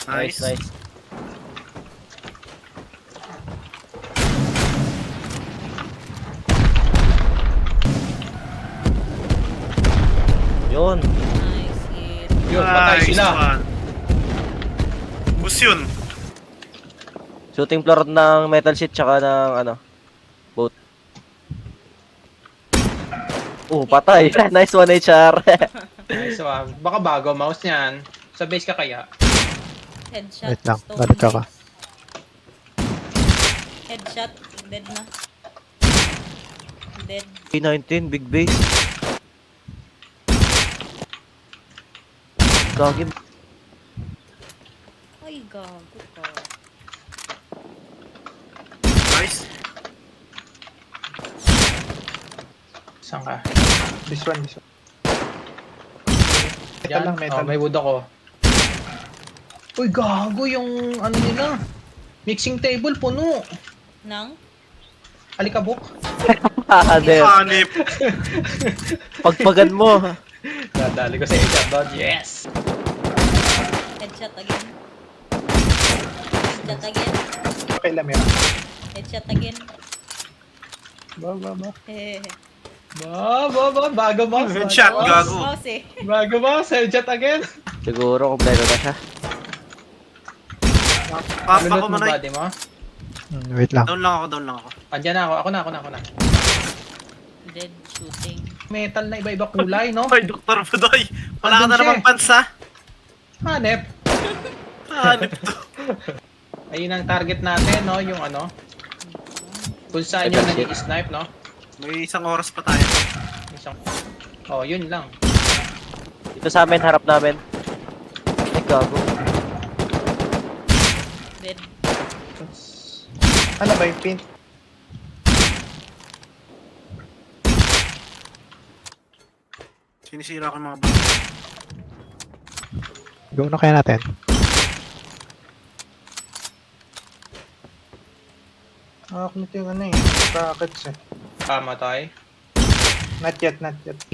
Nice. Nice. Yun. Nice hit. Yun, patay Nice sila. one. Bus yun. Shooting floor ng metal sheet tsaka ng ano, boat. Patay. Nice one, HR. Nice one. Baka bago mouse niyan. Sa base ka kaya? Headshot. Wait lang, stone balik ako. base. Headshot. Dead na. Dead. P19, big base. Gagi. Ay, gago ka. Nice. Saan ka? This one. Metal Yan. lang, metal. Oh, may wood ako. Uy, gago yung ano nila. Mixing table puno. Nang? Alikabok. There. Hanip. Pagpagan mo. Dadali ko sa HR dodge. Yes! Headshot again. Headshot again. Okay lang yan. Headshot again. Ba. Eh. Bago mouse. Headshot, bago mouse. gago. Mouse eh. Bago mouse, headshot again. Siguro kompleto na siya. Papa Lulot ko mo manay. body mo. Wait lang. Down lang ako. Andiyan na ako. Ako na. Dead shooting. Metal na iba-iba kulay, no? Ay, Dr. Budoy. Wala ka Andun na siya namang eh. pansa. Hanep. Hanip to. Ayun ang target natin, no? Yung ano. Kung saan yung nag-snipe, no? May isang oras pa tayo. Isang... Oh, yun lang. Dito sa amin, harap namin. Ay, gago. Dead. Ano ba yung pin? Sinisira ko yung mga bus. Go na kaya natin. Nakakunit yung ano eh. Brackets eh. Matay. Not yet.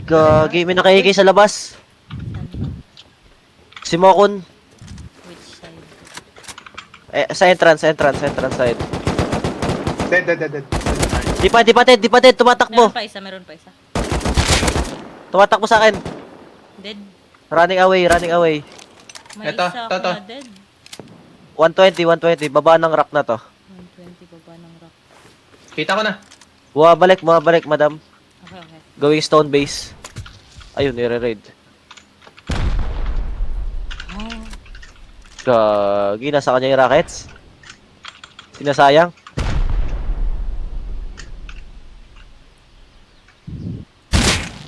Gagi, may nakaikay sa labas. Si Mokun. Which side? Sa entrance side. Dead. Di pa dead, tumatakbo. Meron pa isa. Tumatakbo sa akin. Dead. Running away. Eto, May isa to. ako na dead. 120, baba ng rock na to. 120 baba ng rock. Kita ko na. Bumabalik, madam. Okay. Going stone base. Ayun, nire-raid. Oh. Gagi, nasa kanya yung rockets. Sinasayang.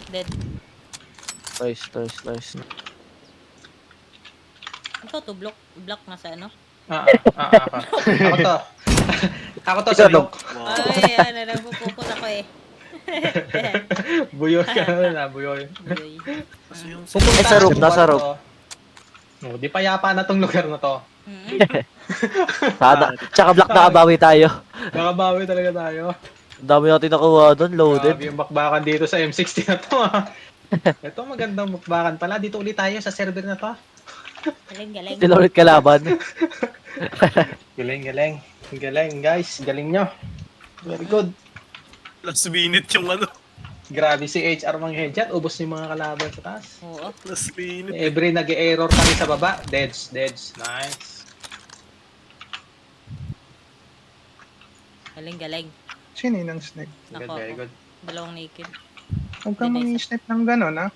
Dead. Nice. Ikaw to block na sa ano? Ako. Ako to. Ako to sa Ikaw, look. Wow. Ay, nagpupukot ako eh. Buyoy ka na, buyoy. Uy. Kasi yung Pupunta Nasa room, sa nasa lugar room. to. No, di payapa na tong lugar na to. Tsaka black nakabawi tayo. Nakabawi talaga tayo. Ang dami natin nakuha doon, loaded. Grabe yung bakbakan dito sa M60 na to. Ito magandang bakbakan pala. Dito ulit tayo sa server na to. Galing. Sila ulit kalaban. Galing guys. Galing nyo. Very good. last minute yung ano. Grabe si HR mga headshot. Ubos yung mga kalaban sa taas. Oo. Last minute. Every nag-error kami sa baba. Deads. Nice. Galing. Sino yung snipe? Good, Nako. very good. Dalawang naked. Huwag kang mag-snipe ng gano'n ha.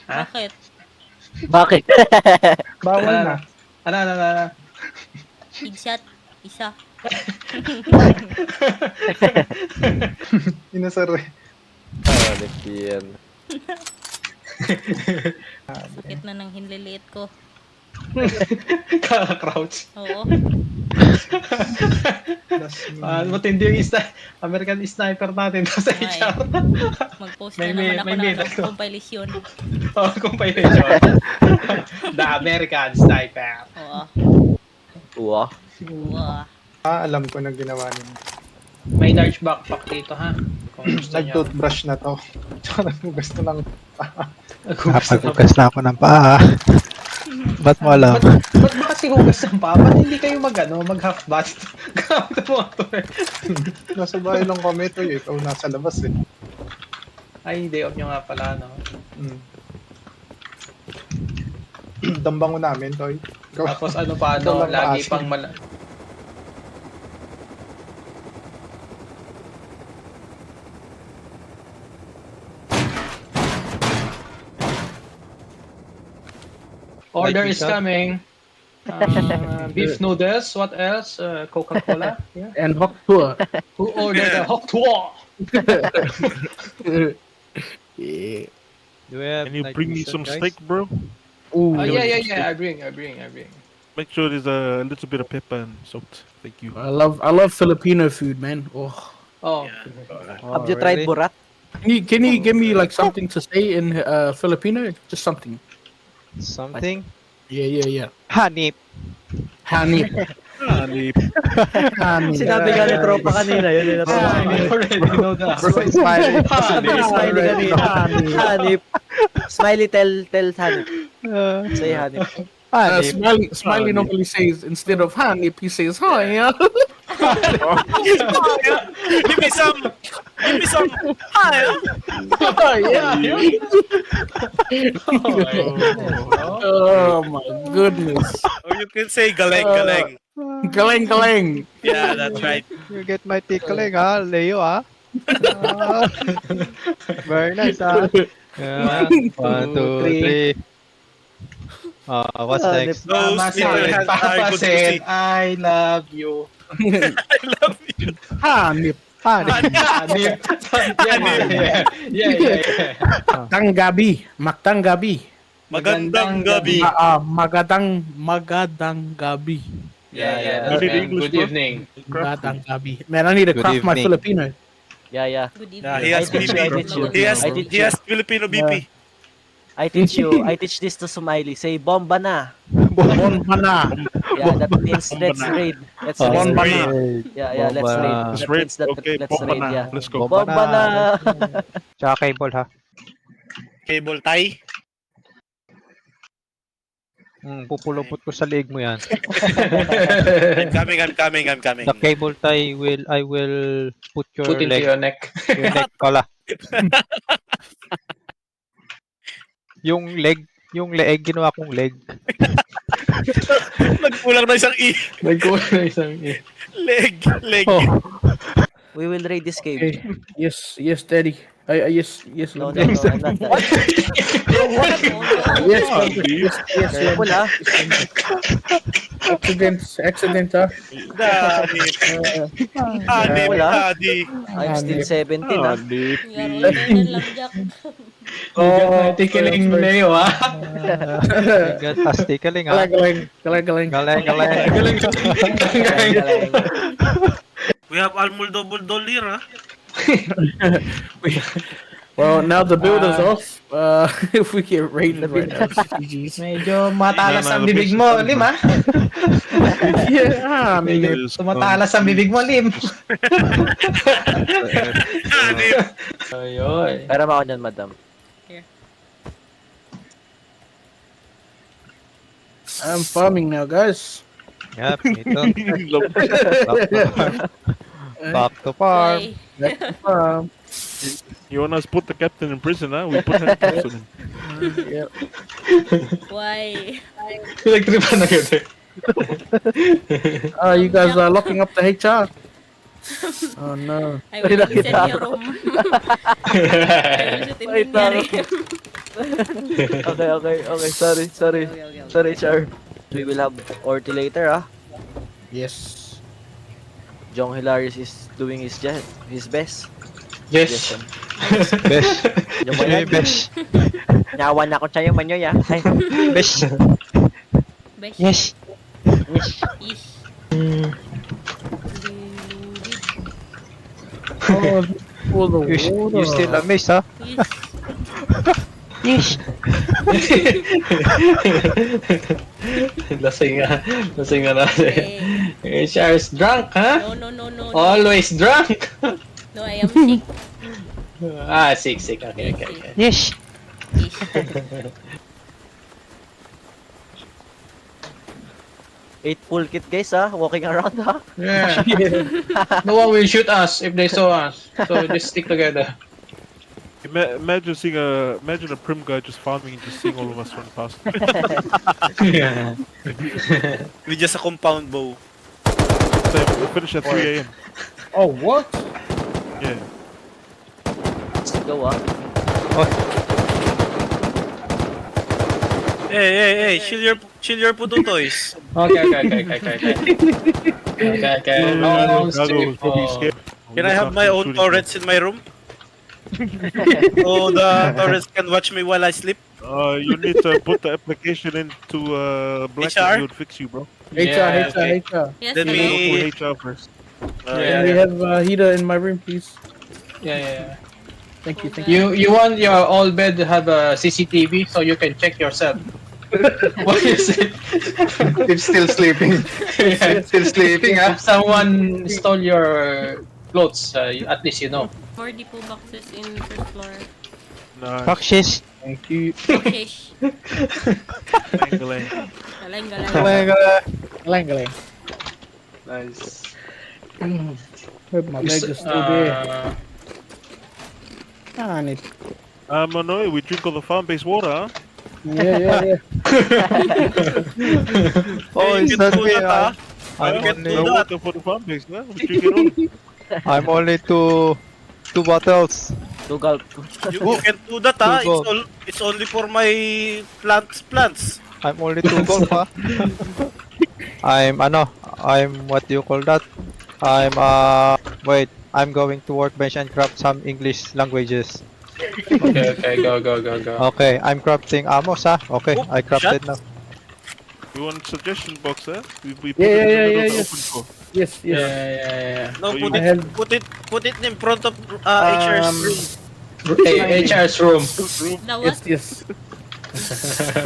Ha? Bakit? Bakit? Bawal na. Ano? Headshot. Isa. Inasar eh. Ulit yan. Sakit na ng hinliliit ko. Kaka-crouch. Oo. Matindi yung American sniper natin sa Ay. HR. Mag-post May- na naman ako may ng meta ano, to. compilation. Oh, compilation. The American sniper. Oo. Uwa. Wow. Alam ko na ginawa niya. May large backpack dito ha. Kung gusto niyo. Nag-toothbrush na to. Tsaka naghugas na lang. Naghugas na- Napag-hugas na ako ng paa. Ba't mo alam? Ba't ba kasi hugas ng papa, hindi kayo mag half bath. Gamit mo ito eh. Nasa bahay lang kami ito eh. Ikaw nasa labas eh. Ay, day off nyo nga pala, no? Dambango namin, Toy. Ikaw, Tapos ano pa, ikaw no? lang Lagi maasin. pang Order is coming. Beef noodles, what else? Coca-Cola? Yeah. And hot tour. Who ordered the hot tour? Yeah. Do we have Can you bring me some steak, bro? Ooh. Yeah, I bring. Make sure there's a little bit of pepper and salt. Thank you. I love Filipino food, man. Oh. Oh. Have you tried burat? Can you give me like something to say in Filipino? Just something. Something? Yeah. Hanip. Hanip. Honey, Hanip. Sinabi nga ni tropa kanina, yun yung natuwa. I already know that. Smiley. Sabi ni Smiley kanina. Hanip. Smiley, tell Hanip. Say Hanip. Hanip. Smiley normally says instead of Hanip, he says hi. Give me some. Hi. Oh my goodness. Or you can say galeng. Galeng. Yeah, that's right. You get my tickling, ha? Leo, ha? Very nice, ha? Yeah. 1, 2, 3. What's next? Those Mama people said, are Papa good to said, see. I love you. I love you. Hanip. Hanip. Yeah. Magtanggabi. Magandang gabi. Magadang gabi. Yeah. Good man. English, Good bro. evening. Magadang gabi. Man, I need to Good craft my evening. Filipino. Yeah. Good Yeah, evening. he has I teach you, I teach you. BP. He has Filipino BP. I teach this to Smiley. Say bomba na. Bomba na. Yeah, that means let's raid. Let's Bomba raid. na. Yeah, let's raid. Let's That raid. means that Okay, let's bomba raid, na. yeah. Let's go. Bomba na. Tsaka cable, ha? Cable tie. Pupulupot ko sa leg mo yan. I'm coming. The cable tie I will put your Put into leg. your neck. Your neck pala. Yung leeg, ginawa kong leg. Nagkulang na isang E. Nagkuha na isang Leg. Oh, We will raid this cave. okay. Yes, Daddy. Yes. No, I'm not that. Yes. Wala. Accident, ah. Hanip. Wala. Adi. I'm still 17, ah. Honey. You're eternal lang, Jack. Oh, tikiling Leo, ha? Fantastic, galing, ha? Galing. Galing. Galing. We have Almul double doll here, ha? Well, now the build is off. If we get raided right now, GG's. Medyo matalas ang bibig mo, Lim, ha? Yeah, Medyo tumatalas ang bibig mo, Lim. Hanip. Ayun. Pera mo ako dyan, madam. I'm farming now, guys. Yep, ito. Back to farm. Why? You want us to put the captain in prison, huh? We put handcuffs on him. Yeah. Why? Nagtripan na gano'n. You guys are locking up the HR. Oh no. I will Wait, listen nakita your ako. room. I will shoot in Wait, Minyari. Okay. Sorry. Okay. Sorry, Char. We will have Orty later, ah. Yes. Jong Hilaris is doing his best. Yes. Besh. Yung manyoy. Besh. Nyawan ako sa'yo, manyoy, ah. Ay, Besh. Besh. Yes. Ish. For the You still amazed, ha? Ish. Lasing nga natin. Eh, Char's drunk, ha? No. Always drunk. No, I am sick. Sick. Okay. Yes. Ish. 8 full kit guys walking around Yeah. No one will shoot us if they saw us. So just stick together. Imagine imagine a prim guy just farming and just seeing all of us run past. Yeah. With just a compound bow. So we'll finish at 3 a.m. Oh, what? Yeah. Let's go Hey, chill your pututoys. Okay. Long Gago, strip. don't be scared. Can I have my own turrets in my room? So the turrets can watch me while I sleep? You need to put the application into Black HR? and he would fix you, bro. HR. Yes, Let hello. me- Go to HR first. Can we have heater in my room, please? Yeah. Thank you. You want your all bed to have a CCTV so you can check yourself. What is it? If still sleeping. Yeah. Still sleeping, If someone stole your clothes, at least you know. 4 depot boxes in first floor. Nice. Bakshish. Thank you. Fish. Galang. Galang. Nice. Hope my bag is still there. Darn it. Manoy, we drink all the farm-based water, huh? Yeah. Oh, Hey, it's you not can do me. that, I'm You can only, do No that. water for the farm-based, huh? We drink it all. I'm only two bottles. to gulp. You can do that, ha? Go. It's only for my plants. I'm only two golf, ha? I'm what do you call that? Wait, I'm going to workbench and craft some English languages. Okay, go. Okay, I'm crafting amos, ha? Okay, Oh, I crafted now. You want suggestion box, huh? We put Yeah, it in the yeah, middle of yeah, the yeah. open floor. Yes. Yeah. No, Oh, you- put it in front of HR's room. Hey, HR's room. The what? Yes.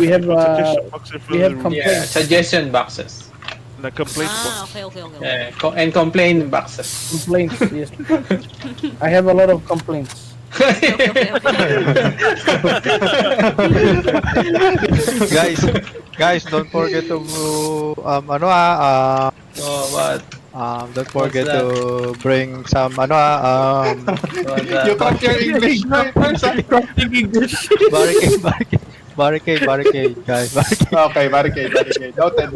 We have Suggestion box in front we of have the room. Yeah, suggestion boxes. And a complaint box. Okay. Yeah, and complaint boxes. complaints. Yes. I have a lot of complaints. Okay. Guys, don't forget to Oh, what? don't forget that? to bring some What You got your English first, barricade, guys. Barricade. Okay, barricade. Noted.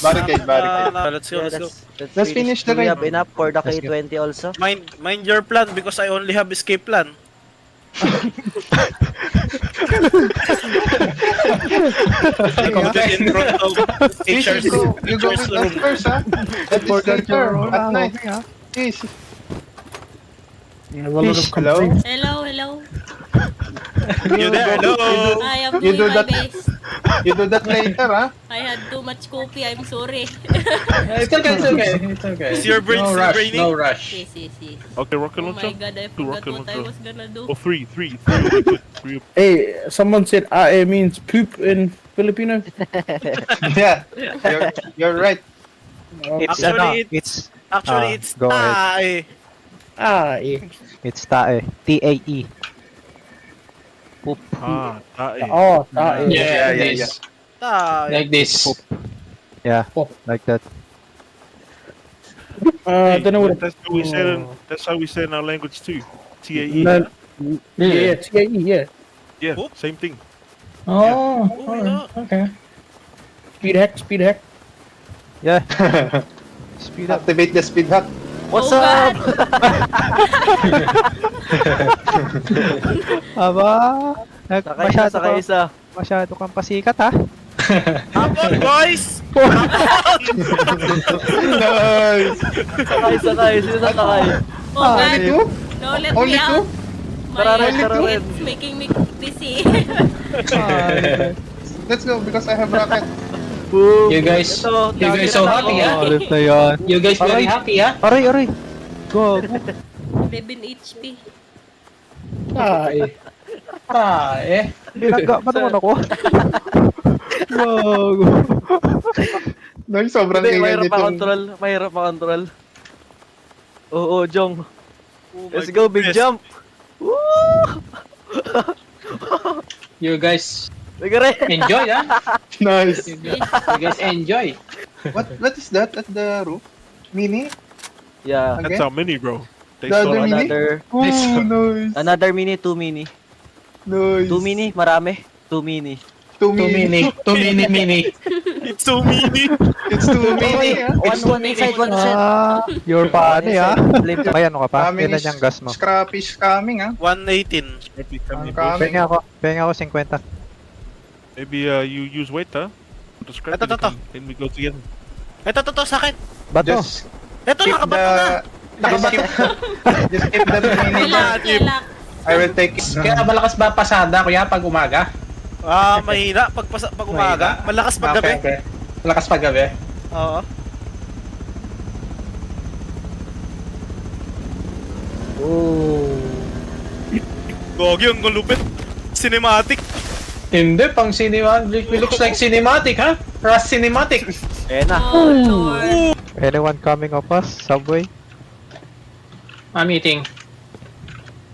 Barricade. Let's go. Let's finish the Do we raid. have enough for the Let's go. K20 also? Mind your plan because I only have escape plan. I complete in front of HR's You go with us first, huh? That is Forgot later your at night. Please. We have a lot of Fish. Hello? complaints. Hello. You there? Hello. I am You doing do my that. best. You do that later, huh? I had too much coffee. I'm sorry. It's okay. Is your brain No still rush, draining? no rush. Yes. Okay, rocket Oh launcher. my god, I Two forgot rocket what I launcher. was gonna do. Oh, three. will be good. Three. Hey, someone said "ae" means poop in Filipino. Yeah. You're right. It's Actually, it's go ahead. tae. It's tae. T-A-E. Poop. Ah, tae. Oh, tae. Yeah, Yeah. this. Tae. Like this. Yeah, Poop. like that. I don't know what. That's how we say it. That's how we say it in our language too. T-A-E. No, Really? yeah, TAE, yeah. Yeah, Poop? same thing. Oh, Oh, yeah. okay. Speed hack. Yeah. Speed up. Activate the speed hack. What's Oh, up? Aba. Sakay isa. Masyado kang pasikat, ha? Come on, boys! Nice. Sakay. Sino sakay? Oh god, Only two? no, let Only me two? out. My Tara rin. it's making me dizzy. Let's go because I have rocket. Boom. You guys so happy, Oh, huh? ulit na yan. You guys very happy, huh? Aray. Go. 11 HP. Tae. Binangga pa naman ako. Wow. Nice, sobrang Hindi, ingay mahirap pa-control. Oo, Jong. Oh my Let's go, big goodness. jump. Woo! You guys Bigare. enjoy, huh? Nice. You guys enjoy. What is that at the roof? Mini? Yeah. That's Okay. our mini, bro. They The stole other our- mini? Another, Oh, nice. another mini, 2 mini. Nice. 2 mini, marami. 2 mini. Two Too mini. mini. Too mini mini. It's so mini. It's too mini, ah. One inside, one set. You're funny, ah. Flame Ay, ano ka pa? Coming Ilan is yung gas mo? Scrappy is coming, ah. 118. Ang coming. Penga ako 50. Maybe you use weight, huh? To scrap Ito, it ito. and we go together. Ito, sa akin. Bato. Just Ito, keep nakabato na. just keep the mini. Relax, relax. I will take it. Kaya malakas ba pasada kuya pag umaga? Mahina pag umaga. Malakas pag gabi. Okay. Malakas pag gabi. Oo. Gogi, ang gulupit. Cinematic. Hindi, pang cinematic. It looks like cinematic, ha? Rust cinematic. Ayan na. Oh, Lord. Anyone coming of us? Subway? I'm eating.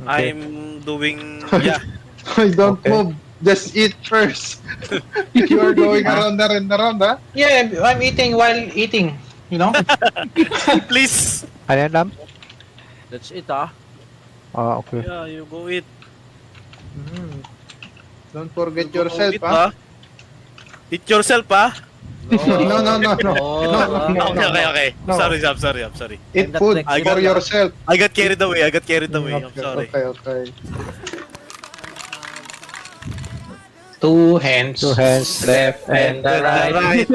Okay. I'm doing, yeah. I don't Okay. move. Just eat first. You are going around and around, ah. Yeah, I'm eating while eating. You know? Please. Ano yan, Lam? That's it, ah. Ah, okay. Yeah, you go eat. Don't forget You go yourself, eat, ah. Eat yourself, ha? No, no, no, no. Oh, no, Okay. No. Sorry, Sam, sorry, I'm sorry. Eat And food that's for next. yourself. I got carried away, I'm sorry. Okay. Two hands. Two hands. Left and the right.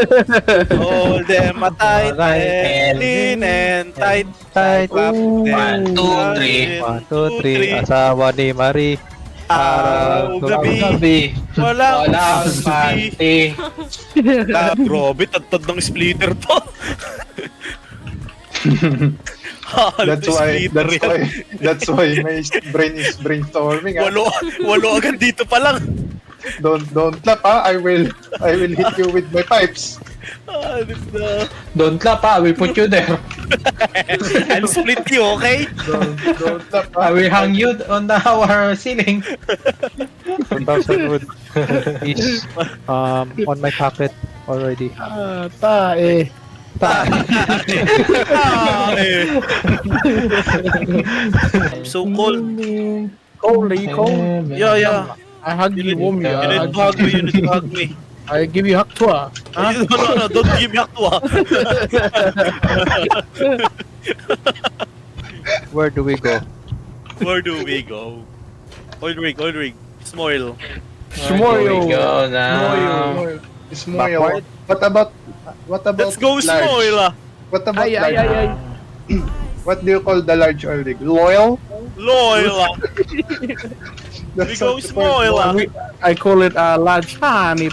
Hold them tight Right and and lean and tight. Tight. Clap them. 1, 2, 3. 1, 2, 3. Asawa ni Marie. Araw, gabi, Gabi. walang Walang panty. panty. Grabe, tad ng splitter to. That's why my brain is brainstorming, ah. Walo agad dito pa lang. Don't clap, ah. I will hit you with my pipes. Don't clap, ha? I will put you there. I'll split you, okay? Don't clap, I ah. will hang you on our ceiling. 2,000 wood is on my pocket already. Tae. I'm so cold. Cold. Yeah. I hug you, warm you. You need to hug me, you need to hug me. I give you hug tour. No, don't give me hug to, ah. Where do we go? Where do we go? Oil rig. Small. Shmoyo. Go now. Shmoyo. Smoil. Backward? What about Let's go large? small, ah. What about Ay. large? What do you call the large oil rig? Loyal? Loyal, ah. We That's go what you small, call ah. I call it a large honey.